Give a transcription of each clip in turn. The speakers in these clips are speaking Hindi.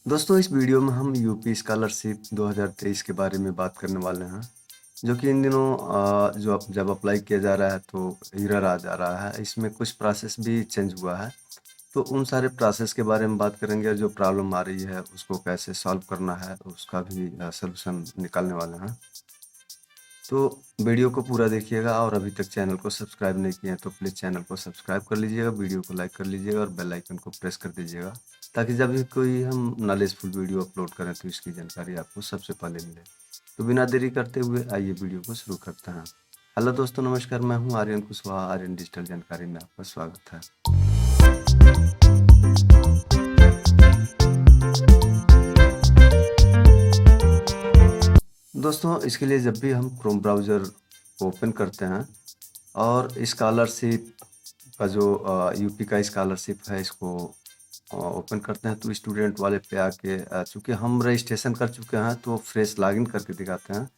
दोस्तों इस वीडियो में हम यूपी स्कॉलरशिप 2023 के बारे में बात करने वाले हैं जो कि इन दिनों जब अप्लाई किया जा रहा है तो एरर आ जा रहा है। इसमें कुछ प्रोसेस भी चेंज हुआ है तो उन सारे प्रोसेस के बारे में बात करेंगे और जो प्रॉब्लम आ रही है उसको कैसे सॉल्व करना है उसका भी सलूशन निकालने वाले हैं। तो वीडियो को पूरा देखिएगा और अभी तक चैनल को सब्सक्राइब नहीं किए हैं तो प्लीज़ चैनल को सब्सक्राइब कर लीजिएगा, वीडियो को लाइक कर लीजिएगा और बेल आइकन को प्रेस कर दीजिएगा ताकि जब भी कोई हम नॉलेजफुल वीडियो अपलोड करें तो इसकी जानकारी आपको सबसे पहले मिले। तो बिना देरी करते हुए आइए वीडियो को शुरू करते हैं। हेलो दोस्तों, नमस्कार। मैं हूं आर्यन कुशवाहा। आर्यन डिजिटल जानकारी में आपका स्वागत है। दोस्तों इसके लिए जब भी हम क्रोम ब्राउज़र ओपन करते हैं और स्कॉलरशिप का जो यूपी का स्कॉलरशिप है इसको ओपन करते हैं तो स्टूडेंट वाले पे आके चूँकि हम रजिस्ट्रेशन कर चुके हैं तो फ्रेश लॉगिन करके दिखाते हैं।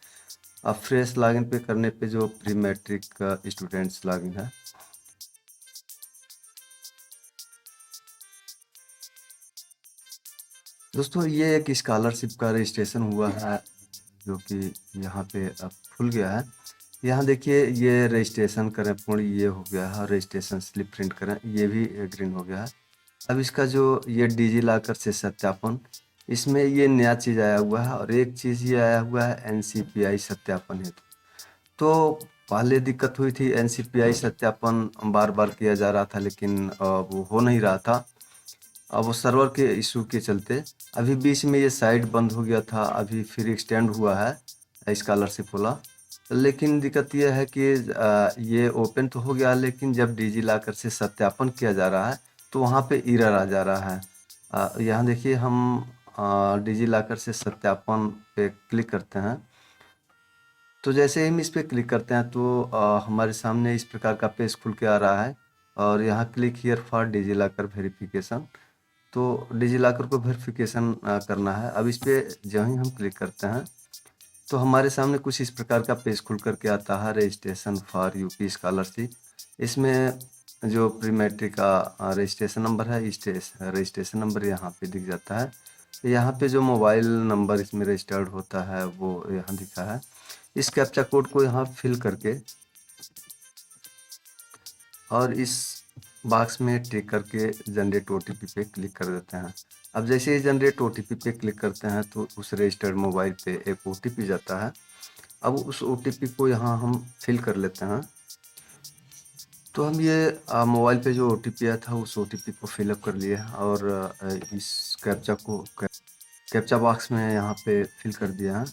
अब फ्रेश लॉगिन पे करने पे जो प्री मैट्रिक स्टूडेंट्स लॉगिन है, दोस्तों ये एक स्कॉलरशिप का रजिस्ट्रेशन हुआ है जो कि यहाँ पे अब खुल गया है। यहाँ देखिए ये रजिस्ट्रेशन करें पूर्ण ये हो गया है, रजिस्ट्रेशन स्लिप प्रिंट करें ये भी ग्रीन हो गया है। अब इसका जो ये डिजिलॉकर से सत्यापन, इसमें ये नया चीज़ आया हुआ है और एक चीज़ ये आया हुआ है एनसीपीआई सत्यापन हेतु। तो पहले दिक्कत हुई थी, एनसीपीआई सत्यापन बार बार किया जा रहा था लेकिन वो हो नहीं रहा था। अब वो सर्वर के इशू के चलते अभी बीच में ये साइट बंद हो गया था, अभी फिर एक्सटेंड हुआ है स्कॉलरशिप वाला। लेकिन दिक्कत ये है कि ये ओपन तो हो गया लेकिन जब डिजिलॉकर से सत्यापन किया जा रहा है तो वहाँ पे एरर आ जा रहा है। यहाँ देखिए हम डिजिलॉकर से सत्यापन पे क्लिक करते हैं तो जैसे ही हम इस पर क्लिक करते हैं तो हमारे सामने इस प्रकार का पेज खुल के आ रहा है और यहाँ click here for DigiLocker verification. तो डिजिलॉकर को वेरिफिकेशन करना है। अब इस पर जब ही हम क्लिक करते हैं तो हमारे सामने कुछ इस प्रकार का पेज खुल करके आता है, रजिस्ट्रेशन फॉर यूपी स्कॉलरशिप। इसमें जो प्री मैट्रिक का रजिस्ट्रेशन नंबर है, रजिस्ट्रेशन नंबर यहाँ पे दिख जाता है। यहाँ पे जो मोबाइल नंबर इसमें रजिस्टर्ड होता है वो यहाँ दिखा है। इस कैप्चा कोड को यहाँ फिल करके और इस बॉक्स में टिक करके जनरेट ओटीपी पे क्लिक कर देते हैं। अब जैसे ही जनरेट ओटीपी पे क्लिक करते हैं तो उस रजिस्टर्ड मोबाइल पे एक ओटीपी जाता है। अब उस ओटीपी को यहाँ हम फिल कर लेते हैं। तो हम ये मोबाइल पे जो ओटीपी आया था उस ओटीपी को फिलअप कर लिए और इस कैप्चा बॉक्स में यहाँ पे फिल कर दिया है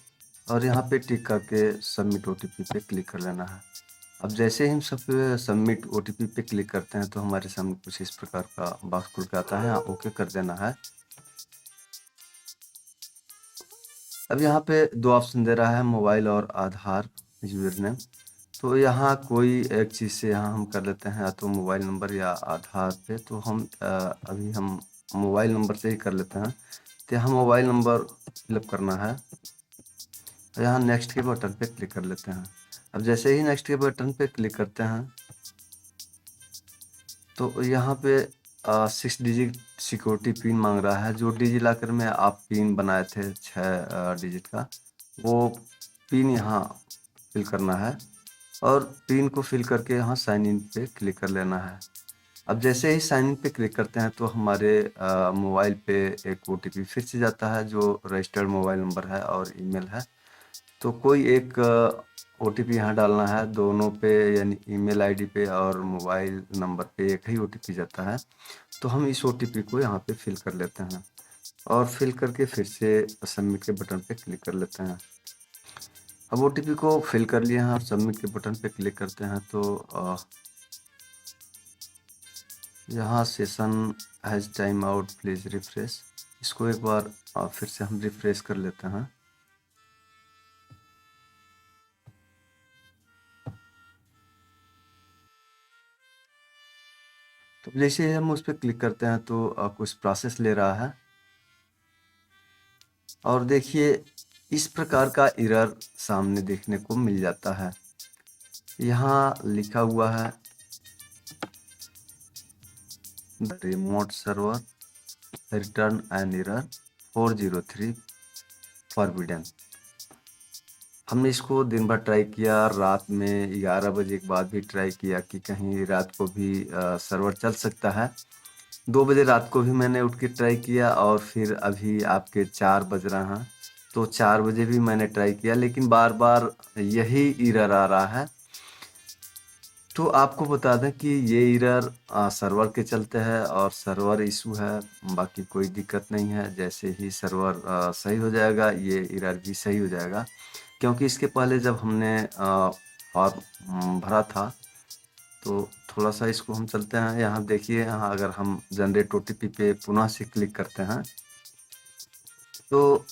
और यहाँ पे टिक करके सबमिट ओटीपी पे क्लिक कर लेना है। अब जैसे ही हम सब सबमिट ओटीपी पे क्लिक करते हैं तो हमारे सामने कुछ इस प्रकार का बॉक्स खुल के आता है, यहाँ ओके कर देना है। अब यहाँ पे दो ऑप्शन दे रहा है, मोबाइल और आधार यूजर नेम। तो यहाँ कोई एक चीज़ से यहाँ हम कर लेते हैं, या तो मोबाइल नंबर या आधार पे। तो हम अभी हम मोबाइल नंबर से ही कर लेते हैं। तो यहाँ मोबाइल नंबर फिलअप करना है, यहाँ नेक्स्ट के बटन पे क्लिक कर लेते हैं। अब जैसे ही नेक्स्ट के बटन पे क्लिक करते हैं तो यहाँ पे 6 डिजिट सिक्योरिटी पिन मांग रहा है। जो डिजिलॉकर में आप पिन बनाए थे 6 डिजिट का, वो पिन यहाँ फिल करना है और पिन को फिल करके यहाँ साइन इन पे क्लिक कर लेना है। अब जैसे ही साइन इन पे क्लिक करते हैं तो हमारे मोबाइल पे एक ओटीपी फिर से जाता है जो रजिस्टर्ड मोबाइल नंबर है और ईमेल है। तो कोई एक ओटीपी यहाँ डालना है, दोनों पे यानी ईमेल आईडी पे और मोबाइल नंबर पे एक ही ओटीपी जाता है। तो हम इस ओटीपी को यहाँ पे फिल कर लेते हैं और फिल करके फिर से सबमिट के बटन पे क्लिक कर लेते हैं। अब ओटीपी को फिल कर लिए हैं और सबमिट के बटन पे क्लिक करते हैं तो यहाँ session has time out please refresh, इसको एक बार फिर से हम रिफ्रेश कर लेते हैं। तो जैसे ही हम उस पर क्लिक करते हैं तो कुछ प्रोसेस ले रहा है और देखिए इस प्रकार का एरर सामने देखने को मिल जाता है। यहाँ लिखा हुआ है the remote server return an error 403 forbidden. हमने इसको दिन भर ट्राई किया, रात में 11 बजे के बाद भी ट्राई किया कि कहीं रात को भी सर्वर चल सकता है। 2 बजे रात को भी मैंने उठ के ट्राई किया और फिर अभी आपके 4 बज रहे हैं, तो 4 बजे भी मैंने ट्राई किया, लेकिन बार बार यही एरर आ रहा है। तो आपको बता दें कि ये एरर सर्वर के चलते है और सर्वर इशू है, बाकी कोई दिक्कत नहीं है। जैसे ही सर्वर सही हो जाएगा ये एरर भी सही हो जाएगा, क्योंकि इसके पहले जब हमने फॉर्म भरा था तो थोड़ा सा इसको हम चलते हैं। यहाँ देखिए, यहाँ अगर हम जनरेट ओटीपी पे पुनः से क्लिक करते हैं तो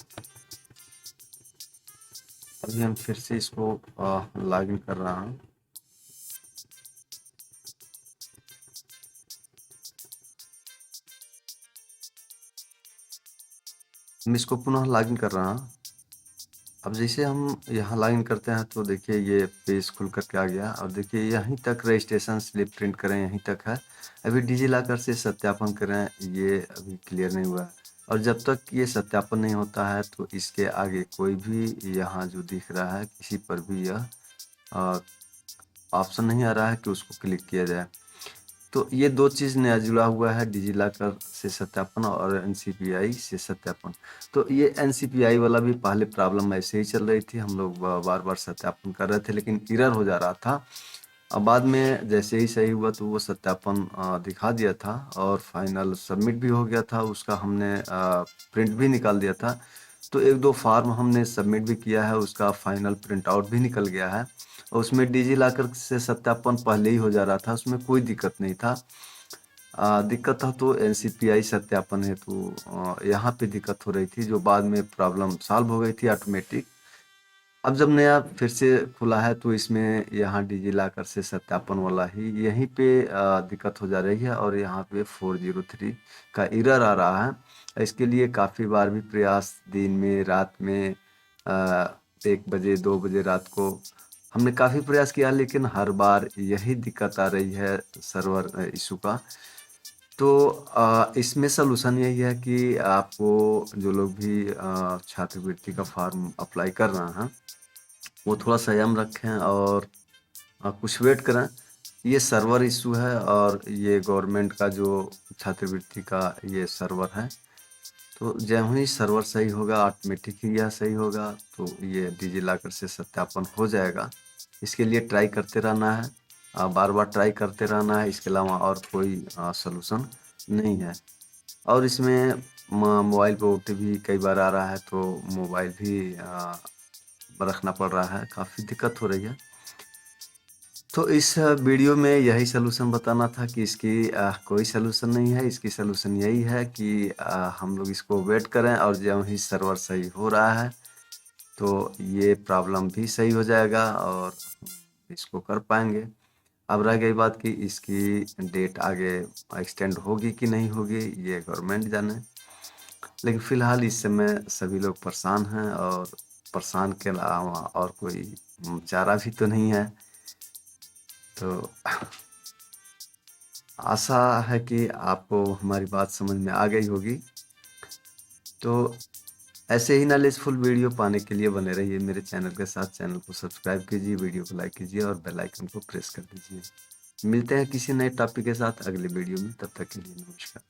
अभी हम फिर से इसको लॉगिन कर रहा हूँ। मैं इसको पुनः लॉगिन कर रहा हूँ। अब जैसे हम यहाँ लॉगिन करते हैं तो देखिए ये पेज खुल करके आ गया और देखिए यहीं तक रजिस्ट्रेशन स्लिप प्रिंट करें, यहीं तक है। अभी डिजिलॉकर से सत्यापन करें, ये अभी क्लियर नहीं हुआ है। और जब तक ये सत्यापन नहीं होता है तो इसके आगे कोई भी यहाँ जो दिख रहा है किसी पर भी यह ऑप्शन नहीं आ रहा है कि उसको क्लिक किया जाए। तो ये 2 चीज़ नया जुड़ा हुआ है, डिजिलॉकर से सत्यापन और एनसीपीआई से सत्यापन। तो ये एनसीपीआई वाला भी पहले प्रॉब्लम ऐसे ही चल रही थी, हम लोग बार बार सत्यापन कर रहे थे लेकिन एरर हो जा रहा था। अब बाद में जैसे ही सही हुआ तो वो सत्यापन दिखा दिया था और फाइनल सबमिट भी हो गया था, उसका हमने प्रिंट भी निकाल दिया था। तो 1-2 फॉर्म हमने सबमिट भी किया है, उसका फाइनल प्रिंट आउट भी निकल गया है। और उसमें डिजिलॉकर से सत्यापन पहले ही हो जा रहा था, उसमें कोई दिक्कत नहीं था। दिक्कत था तो एनसीपीआई सत्यापन है तो यहाँ पे दिक्कत हो रही थी, जो बाद में प्रॉब्लम सॉल्व हो गई थी ऑटोमेटिक। अब जब नया फिर से खुला है तो इसमें यहाँ डिजिलॉकर से सत्यापन वाला ही यहीं पे दिक्कत हो जा रही है और यहाँ पे 403 का एरर आ रहा है। इसके लिए काफ़ी बार भी प्रयास, दिन में, रात में, 1 बजे 2 बजे रात को हमने काफ़ी प्रयास किया, लेकिन हर बार यही दिक्कत आ रही है सर्वर इशू का। तो इसमें सलूशन यही है कि आपको जो लोग भी छात्रवृत्ति का फॉर्म अप्लाई कर रहे हैं वो थोड़ा संयम रखें और कुछ वेट करें। ये सर्वर इशू है और ये गवर्नमेंट का जो छात्रवृत्ति का ये सर्वर है, तो जब ही सर्वर सही होगा ऑटोमेटिक ही यह सही होगा, तो ये डिजिलॉकर से सत्यापन हो जाएगा। इसके लिए ट्राई करते रहना है, बार बार ट्राई करते रहना है, इसके अलावा और कोई सलूशन नहीं है। और इसमें मोबाइल पे ओटीपी कई बार आ रहा है तो मोबाइल भी रखना पड़ रहा है, काफ़ी दिक्कत हो रही है। तो इस वीडियो में यही सलूशन बताना था कि इसकी कोई सलूशन नहीं है, इसकी सलूशन यही है कि हम लोग इसको वेट करें और जब ही सर्वर सही हो रहा है तो ये प्रॉब्लम भी सही हो जाएगा और इसको कर पाएंगे। अब रह गई बात कि इसकी डेट आगे एक्सटेंड होगी कि नहीं होगी, ये गवर्नमेंट जाने। लेकिन फ़िलहाल इस समय सभी लोग परेशान हैं और परेशान के अलावा और कोई चारा भी तो नहीं है। तो आशा है कि आपको हमारी बात समझ में आ गई होगी। तो ऐसे ही नॉलेजफुल वीडियो पाने के लिए बने रहिए मेरे चैनल के साथ। चैनल को सब्सक्राइब कीजिए, वीडियो को लाइक कीजिए और बेल आइकन को प्रेस कर दीजिए। मिलते हैं किसी नए टॉपिक के साथ अगले वीडियो में, तब तक के लिए नमस्कार।